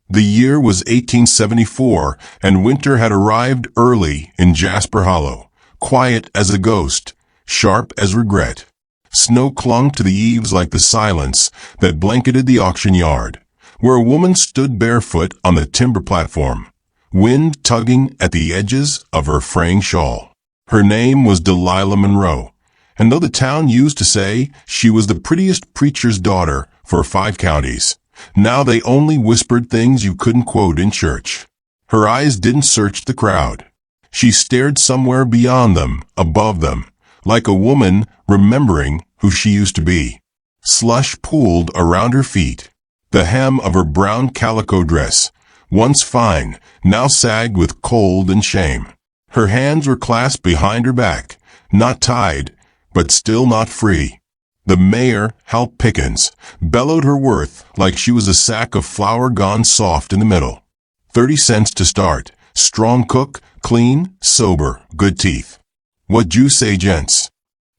The year was 1874, and winter had arrived early in Jasper Hollow, quiet as a ghost, sharp as regret. Snow clung to the eaves like the silence that blanketed the auction yard, where a woman stood barefoot on the timber platform, wind tugging at the edges of her fraying shawl. Her name was Delilah Monroe, and though the town used to say she was the prettiest preacher's daughter for 5 counties, now they only whispered things you couldn't quote in church. Her eyes didn't search the crowd. She stared somewhere beyond them, above them, like a woman remembering who she used to be. Slush pooled around her feet. The hem of her brown calico dress, once fine, now sagged with cold and shame. Her hands were clasped behind her back, not tied, but still not free. The mayor, Hal Pickens, bellowed her worth like she was a sack of flour gone soft in the middle. 30 cents to start. Strong cook, clean, sober, good teeth. What'd you say, gents?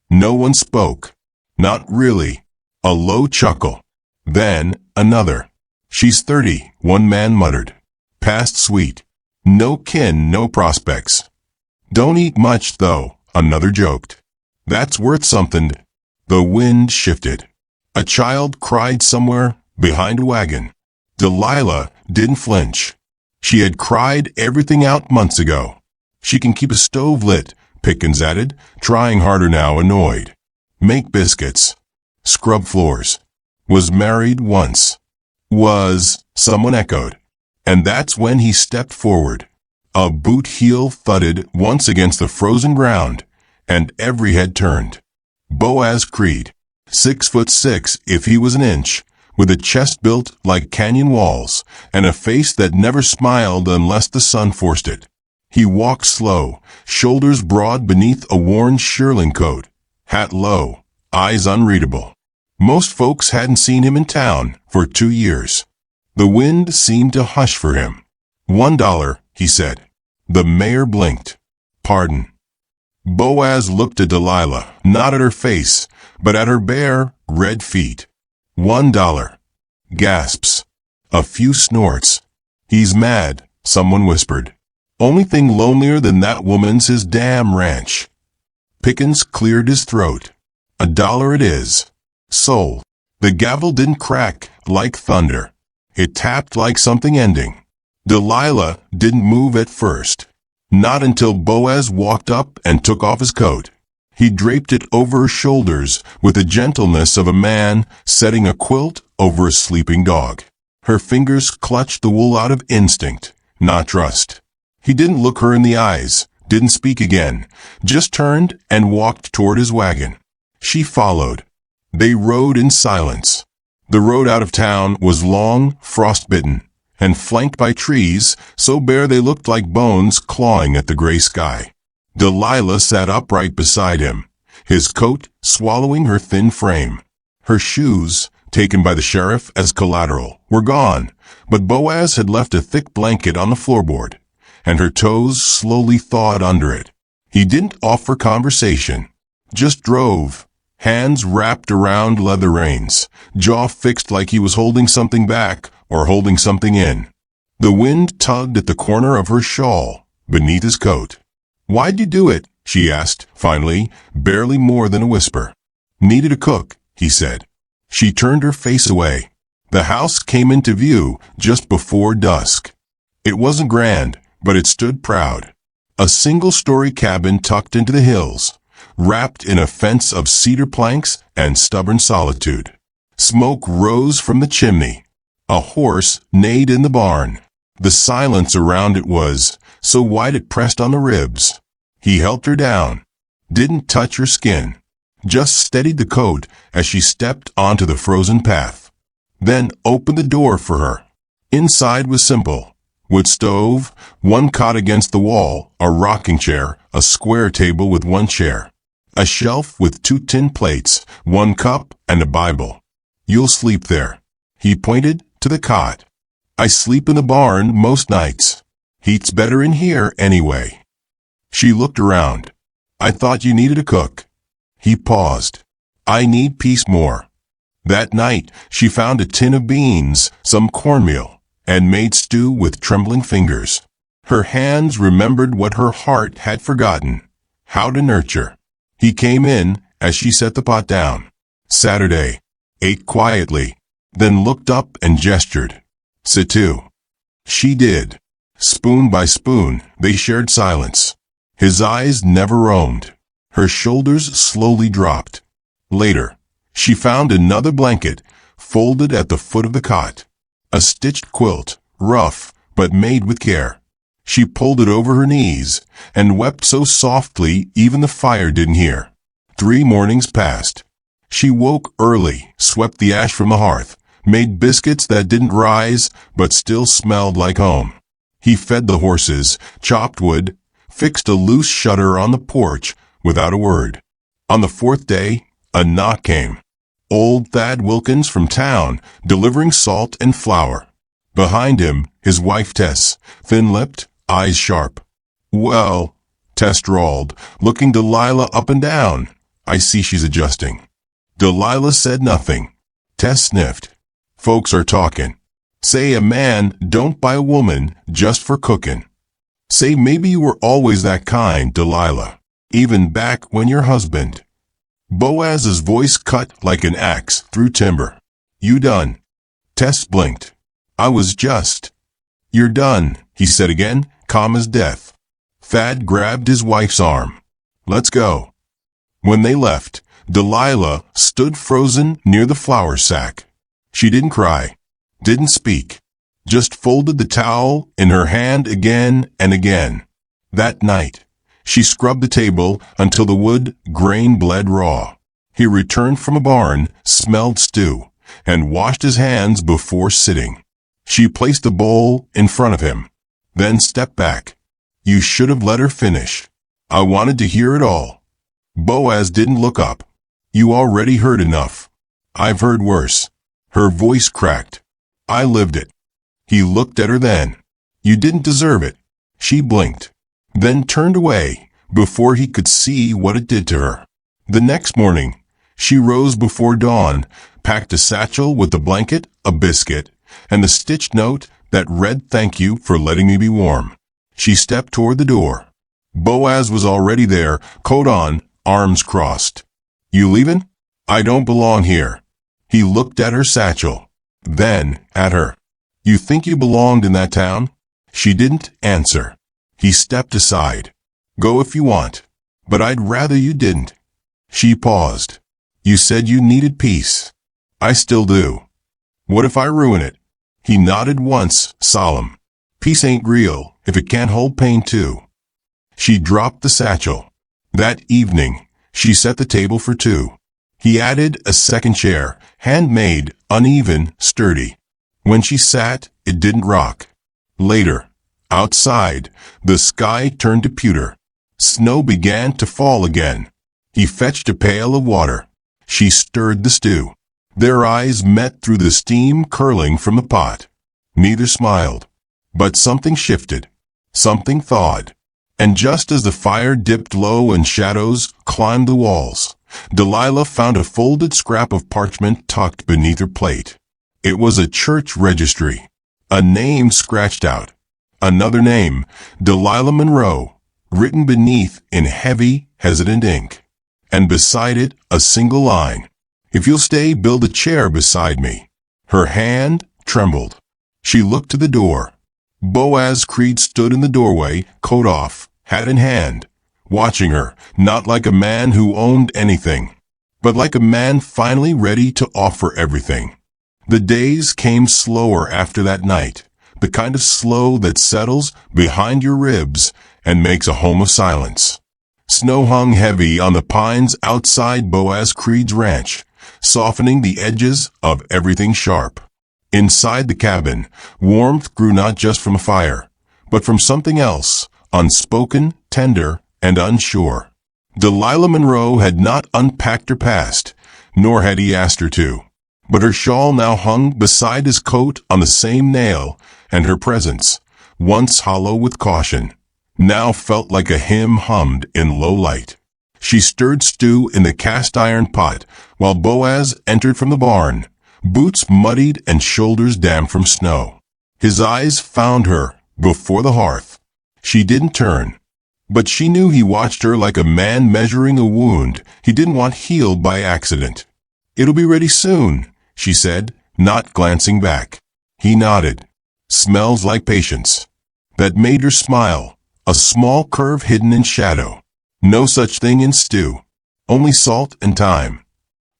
No one spoke. Not really. A low chuckle. Then another. She's 30, one man muttered. Past sweet. No kin, no prospects. Don't eat much, though, another joked. That's worth something. The wind shifted. A child cried somewhere behind a wagon. Delilah didn't flinch. She had cried everything out months ago. She can keep a stove lit, Pickens added, trying harder now, annoyed. Make biscuits. Scrub floors. Was married once. Was, someone echoed. And that's when he stepped forward. A boot heel thudded once against the frozen ground, and every head turned. Boaz Creed, 6'6" if he was an inch, with a chest built like canyon walls, and a face that never smiled unless the sun forced it. He walked slow, shoulders broad beneath a worn shearling coat, hat low, eyes unreadable. Most folks hadn't seen him in town for 2 years. The wind seemed to hush for him. $1, he said. The mayor blinked. Pardon. Boaz looked at Delilah, not at her face, but at her bare, red feet. $1. Gasps. A few snorts. He's mad, someone whispered. Only thing lonelier than that woman's his damn ranch. Pickens cleared his throat. $1 it is. Sold. The gavel didn't crack like thunder. It tapped like something ending. Delilah didn't move at first. Not until Boaz walked up and took off his coat. He draped it over her shoulders with the gentleness of a man setting a quilt over a sleeping dog. Her fingers clutched the wool out of instinct, not trust. He didn't look her in the eyes, didn't speak again, just turned and walked toward his wagon. She followed. They rode in silence. The road out of town was long, frostbitten, and flanked by trees so bare they looked like bones clawing at the gray sky. Delilah sat upright beside him, his coat swallowing her thin frame. Her shoes, taken by the sheriff as collateral, were gone, but Boaz had left a thick blanket on the floorboard, and her toes slowly thawed under it. He didn't offer conversation, just drove, hands wrapped around leather reins, jaw fixed like he was holding something back or holding something in. The wind tugged at the corner of her shawl, beneath his coat. Why'd you do it? She asked, finally, barely more than a whisper. Needed a cook, he said. She turned her face away. The house came into view just before dusk. It wasn't grand, but it stood proud. A single-story cabin tucked into the hills, wrapped in a fence of cedar planks and stubborn solitude. Smoke rose from the chimney. A horse neighed in the barn. The silence around it was so wide it pressed on the ribs. He helped her down. Didn't touch her skin. Just steadied the coat as she stepped onto the frozen path. Then opened the door for her. Inside was simple. Wood stove, one cot against the wall, a rocking chair, a square table with one chair. A shelf with 2 tin plates, 1 cup, and a Bible. You'll sleep there. He pointed to the cot. I sleep in the barn most nights. Heat's better in here anyway. She looked around. I thought you needed a cook. He paused. I need peace more. That night, she found a tin of beans, some cornmeal, and made stew with trembling fingers. Her hands remembered what her heart had forgotten, how to nurture. He came in as she set the pot down. SaidHe ate quietly, then looked up and gestured. Sit too. She did. Spoon by spoon, they shared silence. His eyes never roamed. Her shoulders slowly dropped. Later, she found another blanket, folded at the foot of the cot. A stitched quilt, rough, but made with care. She pulled it over her knees, and wept so softly even the fire didn't hear. 3 mornings passed. She woke early, swept the ash from the hearth, made biscuits that didn't rise, but still smelled like home. He fed the horses, chopped wood, fixed a loose shutter on the porch without a word. On the 4th day, a knock came. Old Thad Wilkins from town, delivering salt and flour. Behind him, his wife Tess, thin-lipped, eyes sharp. Well, Tess drawled, looking Delilah up and down. I see she's adjusting. Delilah said nothing. Tess sniffed. Folks are talking. Say a man don't buy a woman just for cooking. Say maybe you were always that kind, Delilah, even back when your husband. Boaz's voice cut like an axe through timber. You done? Tess blinked. I was just. You're done, he said again, calm as death. Thad grabbed his wife's arm. Let's go. When they left, Delilah stood frozen near the flour sack. She didn't cry, didn't speak, just folded the towel in her hand again and again. That night, she scrubbed the table until the wood grain bled raw. He returned from a barn, smelled stew, and washed his hands before sitting. She placed the bowl in front of him, then stepped back. You should have let her finish. I wanted to hear it all. Boaz didn't look up. You already heard enough. I've heard worse. Her voice cracked. I lived it. He looked at her then. You didn't deserve it. She blinked, then turned away before he could see what it did to her. The next morning, she rose before dawn, packed a satchel with the blanket, a biscuit, and the stitched note that read thank you for letting me be warm. She stepped toward the door. Boaz was already there, coat on, arms crossed. You leavin'? I don't belong here. He looked at her satchel, then at her. You think you belonged in that town? She didn't answer. He stepped aside. Go if you want, but I'd rather you didn't. She paused. You said you needed peace. I still do. What if I ruin it? He nodded once, solemn. Peace ain't real if it can't hold pain too. She dropped the satchel. That evening, she set the table for 2. He added a second chair, handmade, uneven, sturdy. When she sat, it didn't rock. Later, outside, the sky turned to pewter. Snow began to fall again. He fetched a pail of water. She stirred the stew. Their eyes met through the steam curling from the pot. Neither smiled. But something shifted. Something thawed. And just as the fire dipped low and shadows climbed the walls, Delilah found a folded scrap of parchment tucked beneath her plate. It was a church registry. A name scratched out. Another name, Delilah Monroe, written beneath in heavy, hesitant ink. And beside it, a single line. If you'll stay, build a chair beside me. Her hand trembled. She looked to the door. Boaz Creed stood in the doorway, coat off, hat in hand, watching her, not like a man who owned anything, but like a man finally ready to offer everything. The days came slower after that night, the kind of slow that settles behind your ribs and makes a home of silence. Snow hung heavy on the pines outside Boaz Creed's ranch, softening the edges of everything sharp. Inside the cabin, warmth grew not just from a fire, but from something else, unspoken, tender, and unsure. Delilah Monroe had not unpacked her past, nor had he asked her to. But her shawl now hung beside his coat on the same nail, and her presence, once hollow with caution, now felt like a hymn hummed in low light. She stirred stew in the cast-iron pot, while Boaz entered from the barn, boots muddied and shoulders damp from snow. His eyes found her before the hearth. She didn't turn, but she knew he watched her like a man measuring a wound he didn't want healed by accident. "It'll be ready soon," she said, not glancing back. He nodded. "Smells like patience." That made her smile, a small curve hidden in shadow. No such thing in stew. Only salt and thyme.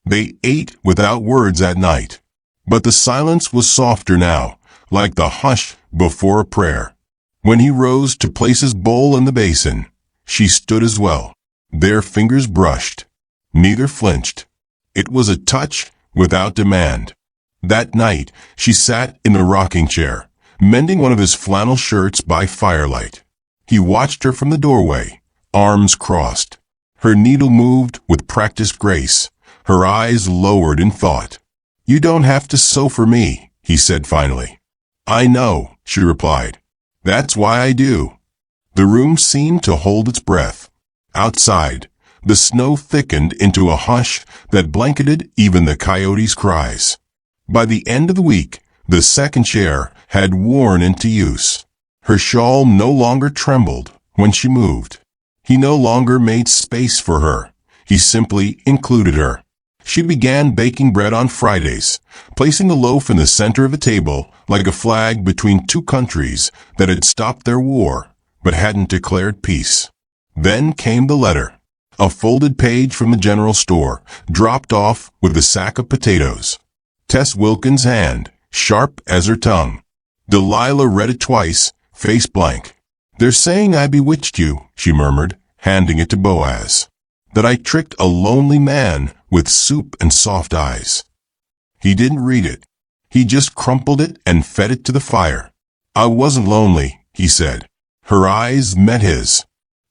They ate without words at night. But the silence was softer now, like the hush before a prayer. When he rose to place his bowl in the basin, she stood as well. Their fingers brushed. Neither flinched. It was a touch without demand. That night, she sat in the rocking chair, mending one of his flannel shirts by firelight. He watched her from the doorway, arms crossed. Her needle moved with practiced grace, her eyes lowered in thought. "You don't have to sew for me," he said finally. "I know," she replied. "That's why I do." The room seemed to hold its breath. Outside, the snow thickened into a hush that blanketed even the coyotes' cries. By the end of the week, the second chair had worn into use. Her shawl no longer trembled when she moved. He no longer made space for her. He simply included her. She began baking bread on Fridays, placing a loaf in the center of a table like a flag between two countries that had stopped their war but hadn't declared peace. Then came the letter. A folded page from the general store, dropped off with a sack of potatoes. Tess Wilkins' hand, sharp as her tongue. Delilah read it twice, face blank. "They're saying I bewitched you," she murmured, handing it to Boaz. "That I tricked a lonely man with soup and soft eyes." He didn't read it. He just crumpled it and fed it to the fire. "I wasn't lonely," he said. Her eyes met his.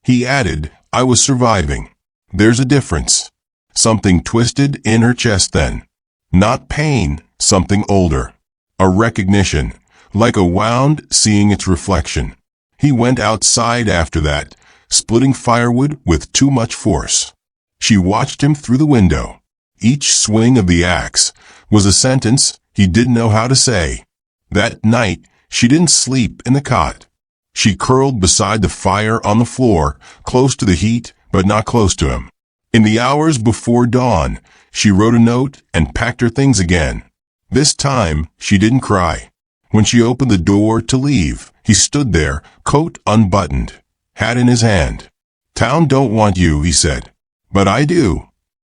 He added, "I was surviving." There's a difference. Something twisted in her chest then. Not pain, something older. A recognition, like a wound seeing its reflection. He went outside after that, splitting firewood with too much force. She watched him through the window. Each swing of the axe was a sentence he didn't know how to say. That night, she didn't sleep in the cot. She curled beside the fire on the floor, close to the heat, but not close to him. In the hours before dawn, she wrote a note and packed her things again. This time, she didn't cry. When she opened the door to leave, he stood there, coat unbuttoned, hat in his hand. "Town don't want you," he said. "But I do."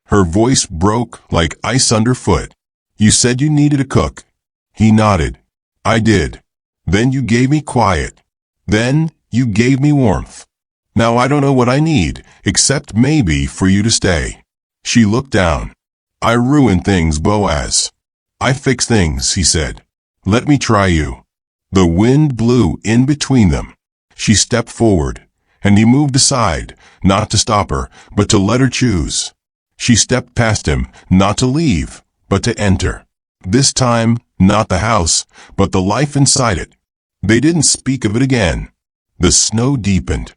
Her voice broke like ice underfoot. "You said you needed a cook." He nodded. "I did. Then you gave me quiet. Then you gave me warmth. Now I don't know what I need, except maybe for you to stay." She looked down. "I ruin things, Boaz." "I fix things," he said. "Let me try you." The wind blew in between them. She stepped forward, and he moved aside, not to stop her, but to let her choose. She stepped past him, not to leave, but to enter. This time, not the house, but the life inside it. They didn't speak of it again. The snow deepened.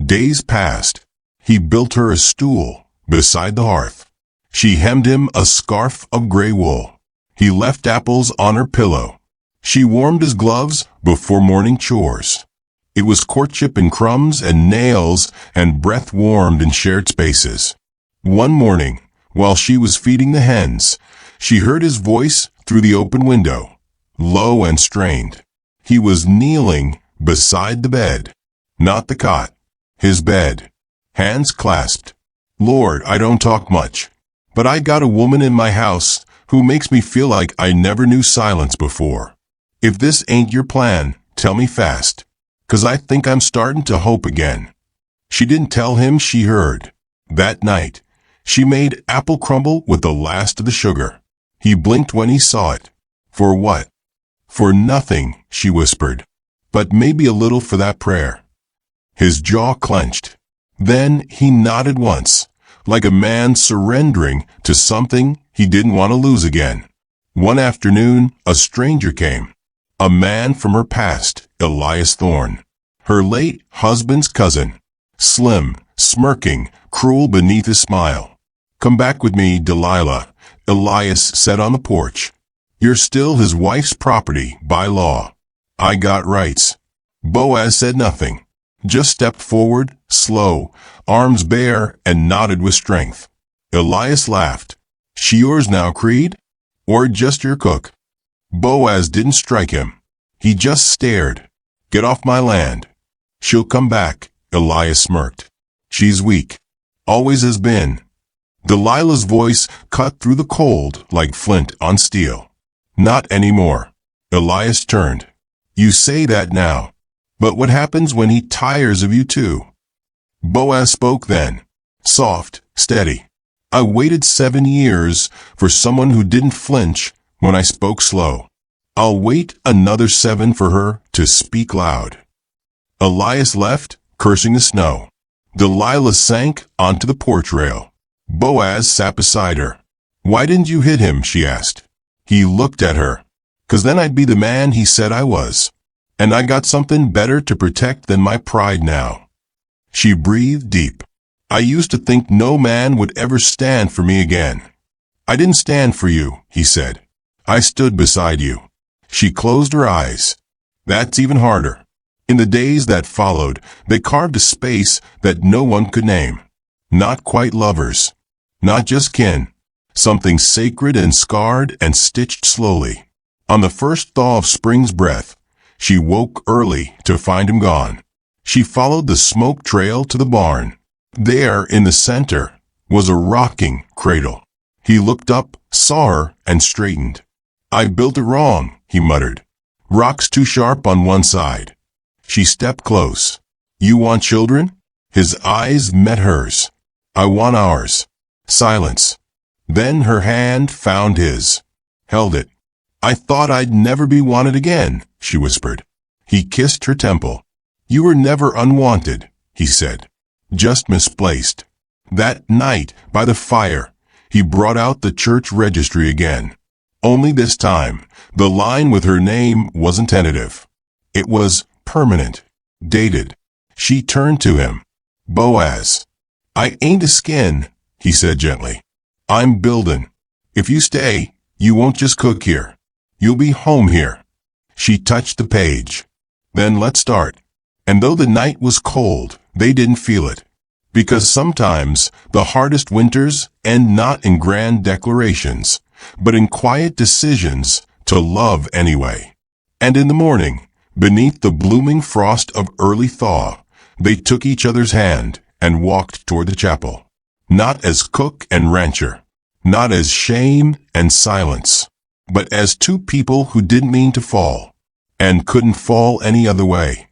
Days passed. He built her a stool beside the hearth. She hemmed him a scarf of gray wool. He left apples on her pillow. She warmed his gloves before morning chores. It was courtship in crumbs and nails and breath warmed in shared spaces. One morning, while she was feeding the hens, she heard his voice through the open window, low and strained. He was kneeling beside the bed, not the cot, his bed, hands clasped. "Lord, I don't talk much, but I got a woman in my house who makes me feel like I never knew silence before. If this ain't your plan, tell me fast, 'cause I think I'm starting to hope again." She didn't tell him she heard. That night, she made apple crumble with the last of the sugar. He blinked when he saw it. "For what?" "For nothing," she whispered, "but maybe a little for that prayer." His jaw clenched. Then he nodded once, like a man surrendering to something he didn't want to lose again. One afternoon, a stranger came. A man from her past, Elias Thorne, her late husband's cousin. Slim, smirking, cruel beneath his smile. "Come back with me, Delilah," Elias said on the porch. "You're still his wife's property by law." I got rights. Boaz said nothing, just stepped forward, slow, arms bare, and nodded with strength. Elias laughed. She yours now, Creed? Or just your cook? Boaz didn't strike him. He just stared. Get off my land. She'll come back, Elias smirked. She's weak. Always has been. Delilah's voice cut through the cold like flint on steel. Not anymore. Elias turned. You say that now. But what happens when he tires of you too? Boaz spoke then. Soft, steady. I waited 7 years for someone who didn't flinch when I spoke slow. I'll wait another 7 for her to speak loud. Elias left, cursing the snow. Delilah sank onto the porch rail. Boaz sat beside her. Why didn't you hit him? She asked. He looked at her. 'Cause then I'd be the man he said I was. And I got something better to protect than my pride now. She breathed deep. I used to think no man would ever stand for me again. I didn't stand for you, he said. I stood beside you. She closed her eyes. That's even harder. In the days that followed, they carved a space that no one could name. Not quite lovers. Not just kin. Something sacred and scarred and stitched slowly. On the first thaw of spring's breath, she woke early to find him gone. She followed the smoke trail to the barn. There, in the center, was a rocking cradle. He looked up, saw her, and straightened. I built it wrong, he muttered. Rocks too sharp on one side. She stepped close. You want children? His eyes met hers. I want ours. Silence. Then her hand found his. Held it. I thought I'd never be wanted again, she whispered. He kissed her temple. You were never unwanted, he said. Just misplaced. That night, by the fire, he brought out the church registry again. Only this time, the line with her name wasn't tentative. It was permanent, dated. She turned to him. Boaz. I ain't a skin, he said gently. I'm buildin'. If you stay, you won't just cook here. You'll be home here. She touched the page. Then let's start. And though the night was cold, they didn't feel it. Because sometimes the hardest winters end not in grand declarations, but in quiet decisions to love anyway. And in the morning, beneath the blooming frost of early thaw, they took each other's hand and walked toward the chapel. Not as cook and rancher, not as shame and silence, but as two people who didn't mean to fall, and couldn't fall any other way.